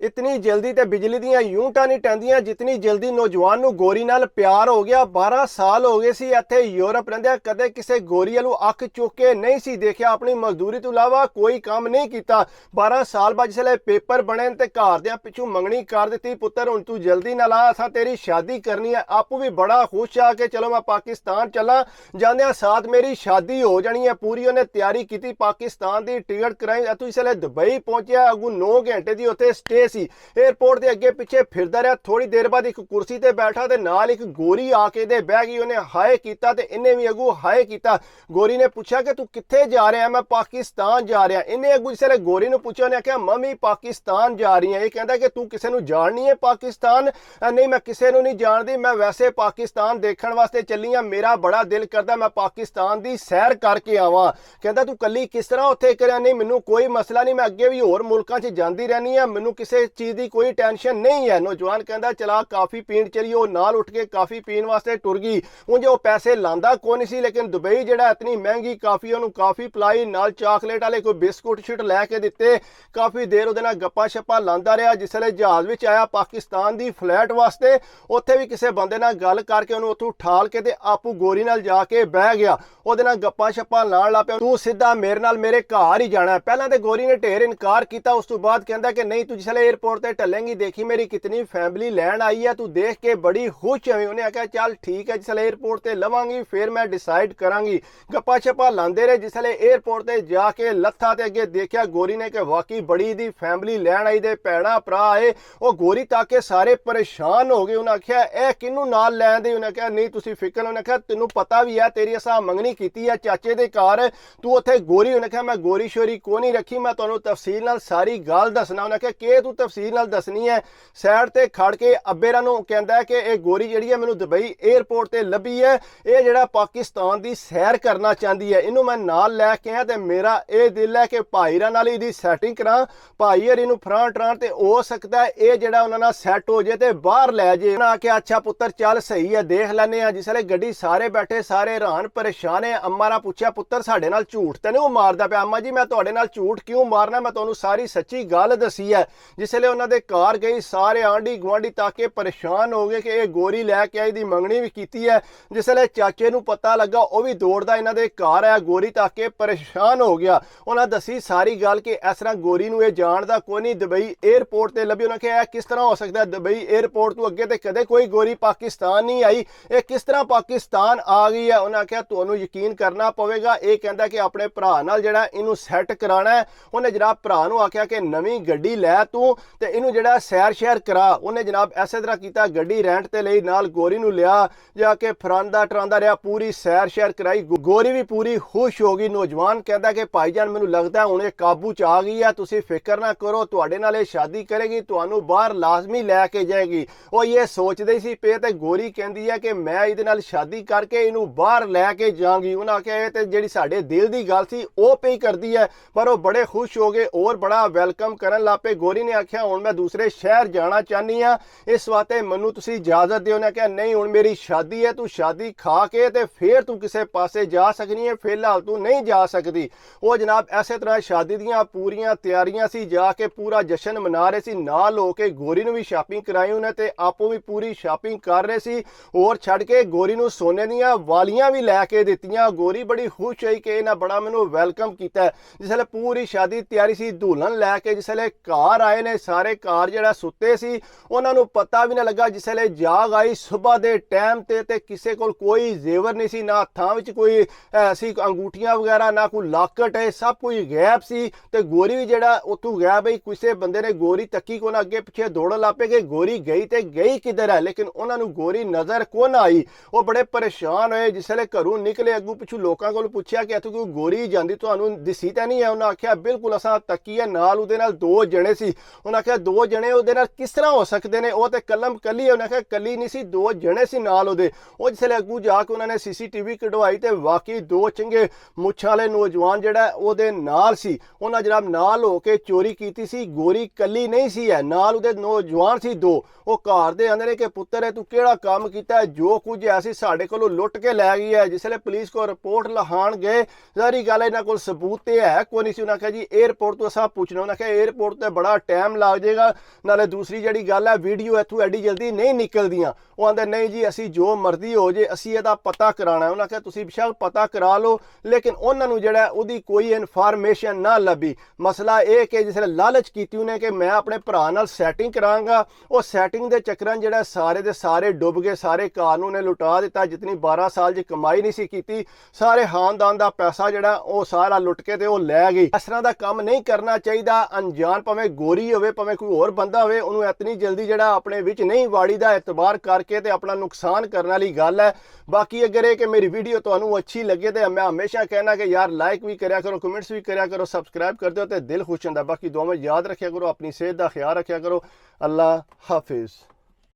इतनी जल्दी ते बिजली दियां यूनिटां नहीं टैंदियां जितनी जल्दी नौजवान नूं गोरी नाल प्यार हो गया। 12 साल हो गए सी इत्थे यूरोप रहिंदे, कदे किसे गोरी वालू अख चुक के नहीं सी देखिया, अपनी मजदूरी तो इलावा कोई काम नहीं किया। 12 साल बाद जिसले पेपर बने ते घरदियां पिछू मंगनी कर दी, पुत्तर हुण तू जल्दी ना ला, असां तेरी शादी करनी है। आपू भी बड़ा खुश आ के चलो मैं पाकिस्तान चला, जांदियां साथ मेरी शादी हो जानी है। पूरी उन्हें तैयारी की, पाकिस्तान की टिकट कराई, तू इसले दुबई पहुंचा, अगू 9 घंटे की उत्थे स्टे सी। एयरपोर्ट के अगे पिछे फिरदा रहा, थोड़ी देर बाद एक कुर्सी ते बैठा ते नाल एक गोरी आके दे बह गई। उन्हें हाय किया ते इन्हें भी अगू हाय किया। गोरी ने पूछा कि तू कित्थे जा रहा है? मैं पाकिस्तान जा रहा। इन्हें अगू जिसले गोरी ने पूछा, उन्हें आख्या मम्मी पाकिस्तान जा रही है। ये कहता कि तू किसी नूं जाननी है पाकिस्तान? नहीं मैं किसी नूं नहीं जानती, मैं वैसे पाकिस्तान देखने वास्ते चली हाँ, मेरा बड़ा दिल करता मैं पाकिस्तान की सैर करके आवां। कहता तू कली किस तरह उत्थे करिया? नहीं मैनू कोई मसला नहीं, मैं अगे भी होर मुल्कां च जांदी रहनी है, मैनू किसी चीज़ की कोई टेंशन नहीं है। नौजवान कहता चला काफ़ी पीण चली, वो नाल उठ के काफ़ी पीण वास्ते टुर गई। उंज वो पैसे लांदा कोई नहीं सी, लेकिन दुबई जिहड़ा इतनी महंगी काफ़ी उन्होंने काफ़ी पिलाई, नाल चॉकलेट वाले कोई बिस्कुट शिट लैके दिते। काफ़ी देर उहदे नाल गप्पा शप्पा लांदा रहा। जिसले जहाज़ विच आया पाकिस्तान की फ्लैट वास्ते, उत्थे भी किसी बंदे नाल गल करके उन्होंने उत्थों ठाल के ते आपू गोरी नाल जाके बह गया। उहदे नाल गप्पा शप्पा लाण लग पिया, तू सीधा मेरे नाल मेरे घर ही जाना है। पहलां ते गोरी ने ढेर इनकार किया, उस तो बाद कहता कि नहीं तू जिसले एयरपोर्ट ते टलेंगी, देखी मेरी कितनी फैमिली लैन आई है, तू देख के बड़ी खुश है। उन्हें आख्या चल ठीक है, जिसले एयरपोर्ट ते लवांगी फिर मैं डिसाइड करांगी। गप्पा शप्पा लांदे रहे। जिसले एयरपोर्ट ते जाके लत्था ते अगे देखा गोरी ने कि वाकई बड़ी दी फैमिली लैन आई, दे भैणा भरा आए। वो गोरी ताके सारे परेशान हो गए। उन्हें आख्या ए किनू नाल लैन दे? उन्हें आख्या नहीं तुसी फिक्र। उन्हें आख्या तेनू पता भी है तेरी असां मंगनी की है चाचे दे घर, तू उत्थे गोरी? उन्हें आख्या मैं गोरी शोरी को नहीं रखी, मैं तुहानू तफसील नाल सारी गल दसना। उन्हें आख्या कि तू तफसील नाल दसनी है? साइड ते खड़ के अब्बेरा नूं कहंदा है कि ये गोरी जिहड़ी है मैनू दुबई एयरपोर्ट ते लभी है, ये जिहड़ा पाकिस्तान दी सैर करना चाहती है, इनू मैं नाल लैके आया ते मेरा ये दिल है कि भाईरा नाल इहदी सैटिंग करा, भाई हरी नूं फरां टरां ते हो सकता है ये जिहड़ा उन्हां नाल सैट हो जाए ते बाहर लै जाए। उन्हें आख्या अच्छा पुत्तर चल सही है देख लैने आ। जिसले गड्डी सारे बैठे सारे हैरान परेशान है। अम्मा ने पूछा पुत्तर साडे नाल झूठ ते नहीं मारदा पिया? अम्मा जी मैं तुहाडे नाल झूठ क्यों मारना, मैं तुहानू सारी सच्ची गल दसी है। जिसले उन्हां दे घर गई सारे आंढी गुआंढी ताके परेशान हो गए कि ये गोरी लैके आई, दी मंगनी भी कीती है। जिसले चाचे नूं पता लगा वह भी दौड़दा इन्हां दे घर आया, गोरी ताके परेशान हो गया। उन्हां दसी सारी गल कि इस तरह गोरी नूं ये जानदा कोई नहीं, दुबई एयरपोर्ट ते लभी। उन्हें कहा किस तरह हो सकता है दुबई एयरपोर्ट तो अगे तो कदे कोई गोरी पाकिस्तान नहीं आई, ये किस तरह पाकिस्तान आ गई है? उन्हें आख्या तुहानू यकीन करना पवेगा, ये कहता कि अपने भरा नाल जिहड़ा इनू सैट कराना है। उन्हें जनाब भरा नूं आख्या कि नवीं गड्डी लै तू ते इनू जिहड़ा सैर शैर करा। उन्हें जनाब इसे तरह किया, गड्डी रेंट ते लई, नाल गोरी नूं लिया, जाके फरांदा टरांदा रहा, पूरी सैर शैर कराई। गोरी भी पूरी खुश हो गई। नौजवान कहता कि भाईजान मैनू लगता है हुण ये काबू च आ गई है, तुसीं फिक्र ना करो, तुहाडे नाल ये शादी करेगी, तुहानू बाहर लाजमी लैके जाएगी। वो ये सोचते सी पे ते गोरी कहती है कि मैं इहदे नाल शादी करके इनू बाहर लैके जाऊंगी। उन्हें आख्या ये ते जिहड़ी साडे दिल दी गल सी वो पे ही करदी है। पर वो बड़े खुश हो गए और बड़ा वेलकम करन लग पे। गोरी ने आख्या हुण मैं दूसरे शहर जाना चाहनी हाँ, इस वास्ते मैनू तुसीं इजाजत दिओ। उन्हें आख्या नहीं हुण मेरी शादी है, तू शादी खा के ते फिर तू किसी पासे जा सकनी है, फिलहाल तू नहीं जा सकती। वो जनाब इस तरह शादी दियां पूरियां तैयारियां सी, जाके पूरा जश्न मना रहे सी। नाल होके गोरी नूं भी शॉपिंग कराई उन्हें ते आपू भी पूरी शॉपिंग कर रहे सी। और छड़ के गोरी नूं सोने दियां वालियां भी लैके दित्तियां। गोरी बड़ी खुश हुई कि इन्हां बड़ा मैनू वेलकम किया। जिसले पूरी शादी तैयारी सी, दुल्हन लैके जिसले घर आए ने, सारे घर जिहड़ा सुते सी, उन्हां नूं पता भी ना लगा। जिसले जाग आई सुबह दे टाइम ते किसी कोल कोई जेवर नहीं सी, ना हत्थां विच कोई ऐसी अंगूठियां वगैरह, ना कोई लाकट है, सब कोई गैब सी। ते गोरी भी जिहड़ा उत्थों गया बई, किसी बंदे ने गोरी तक्की को ना, अगे पिछे दौड़ ला पे कि गोरी गई ते गई किधर है, लेकिन उन्हां नूं गोरी नजर को ना आई। वो बड़े परेशान होए। जिसले घरों निकले अगू पिछू लोकां कोल पुछया कि इत्थों कोई गोरी जांदी तुहानू दिसी तां नहीं है? उन्हें आख्या बिल्कुल असां तक्की है, नाल उहदे नाल 2 जने सी। उन्हें आख्या 2 जने उहदे नाल किस तरह हो सकते हैं, वो तो कलम कली है। उन्हें आख्या कली नहीं सी, 2 जने सी नाल उहदे। वो जिसले अगू जाके उन्होंने CCTV कढवाई ते वाकई 2 चंगे मुच्छां वाले नौजवान जिहड़ा उहदे नाल सी। उन्हें जनाब नाल होके चोरी कीती सी। गोरी कली नहीं सी है, नाल उहदे नौजवान सी 2। वो घर दे आंदे ने कि पुत्तर है तू किहड़ा काम कीता है, जो कुछ है सी साडे कोलों लुट के लै गई है। जिसले पुलिस को रिपोर्ट लिखाण गए, सारी गल इन्हां कोल सबूत ते है कोई नहीं सी। उन्हें आख्या जी एयरपोर्ट तो असां पुछना। उन्हें आख्या एयरपोर्ट ते बड़ा टाइम ਟਾਈਮ ਲੱਗ ਜਾਏਗਾ। ਨਾਲੇ ਦੂਸਰੀ ਜਿਹੜੀ ਗੱਲ ਹੈ, ਵੀਡੀਓ ਇੱਥੋਂ ਐਡੀ ਜਲਦੀ ਨਹੀਂ ਨਿਕਲਦੀਆਂ। ਉਹ ਆਂਦੇ ਨਹੀਂ ਜੀ ਅਸੀਂ ਜੋ ਮਰਜ਼ੀ ਹੋ ਜੇ ਅਸੀਂ ਇਹਦਾ ਪਤਾ ਕਰਾਉਣਾ। ਉਹਨਾਂ ਕਿਹਾ ਤੁਸੀਂ ਬੇਸ਼ੱਕ ਪਤਾ ਕਰਾ ਲਓ, ਲੇਕਿਨ ਉਹਨਾਂ ਨੂੰ ਜਿਹੜਾ ਉਹਦੀ ਕੋਈ ਇਨਫੋਰਮੇਸ਼ਨ ਨਾ ਲੱਭੀ। ਮਸਲਾ ਇਹ ਕਿ ਜਿਸ ਲਾਲਚ ਕੀਤੀ ਉਹਨੇ ਕਿ ਮੈਂ ਆਪਣੇ ਭਰਾ ਨਾਲ ਸੈਟਿੰਗ ਕਰਾਂਗਾ, ਉਹ ਸੈਟਿੰਗ ਦੇ ਚੱਕਰਾਂ ਜਿਹੜਾ ਸਾਰੇ ਦੇ ਸਾਰੇ ਡੁੱਬ ਗਏ। ਸਾਰੇ ਕਾਨੂੰਨ ਨੇ ਲੁਟਾ ਦਿੱਤਾ, ਜਿਤਨੀ 12 ਸਾਲ ਦੀ ਕਮਾਈ ਨਹੀਂ ਸੀ ਕੀਤੀ, ਸਾਰੇ ਖਾਨਦਾਨ ਦਾ ਪੈਸਾ ਜਿਹੜਾ ਉਹ ਸਾਰਾ ਲੁੱਟ ਕੇ ਤੇ ਉਹ ਲੈ ਗਈ। ਇਸ ਤਰ੍ਹਾਂ ਦਾ ਕੰਮ ਨਹੀਂ ਕਰਨਾ ਚਾਹੀਦਾ। ਅਣਜਾਣ ਭਾਵੇਂ ਗੋਰੀ ਹੋਵੇ ਭਾਵੇਂ ਕੋਈ ਹੋਰ ਬੰਦਾ ਹੋਵੇ, ਉਹਨੂੰ ਇਤਨੀ ਜਲਦੀ ਜਿਹੜਾ ਆਪਣੇ ਵਿੱਚ ਨਹੀਂ ਵਾੜੀ ਦਾ ਇਤਬਾਰ ਕਰਕੇ ਤੇ ਆਪਣਾ ਨੁਕਸਾਨ ਕਰਨ ਵਾਲੀ ਗੱਲ ਹੈ। ਬਾਕੀ ਅਗਰ ਇਹ ਕਿ ਮੇਰੀ ਵੀਡੀਓ ਤੁਹਾਨੂੰ ਅੱਛੀ ਲੱਗੇ ਤੇ ਮੈਂ ਹਮੇਸ਼ਾ ਕਹਿਣਾ ਕਿ ਯਾਰ ਲਾਈਕ ਵੀ ਕਰਿਆ ਕਰੋ, ਕਮੈਂਟਸ ਵੀ ਕਰਿਆ ਕਰੋ, ਸਬਸਕ੍ਰਾਈਬ ਕਰ ਦਿਓ ਤੇ ਦਿਲ ਖੁਸ਼ ਹੁੰਦਾ। ਬਾਕੀ ਦੁਆਵਾਂ ਯਾਦ ਰੱਖਿਆ ਕਰੋ, ਆਪਣੀ ਸਿਹਤ ਦਾ ਖਿਆਲ ਰੱਖਿਆ ਕਰੋ। ਅੱਲਾ ਹਾਫਿਜ਼।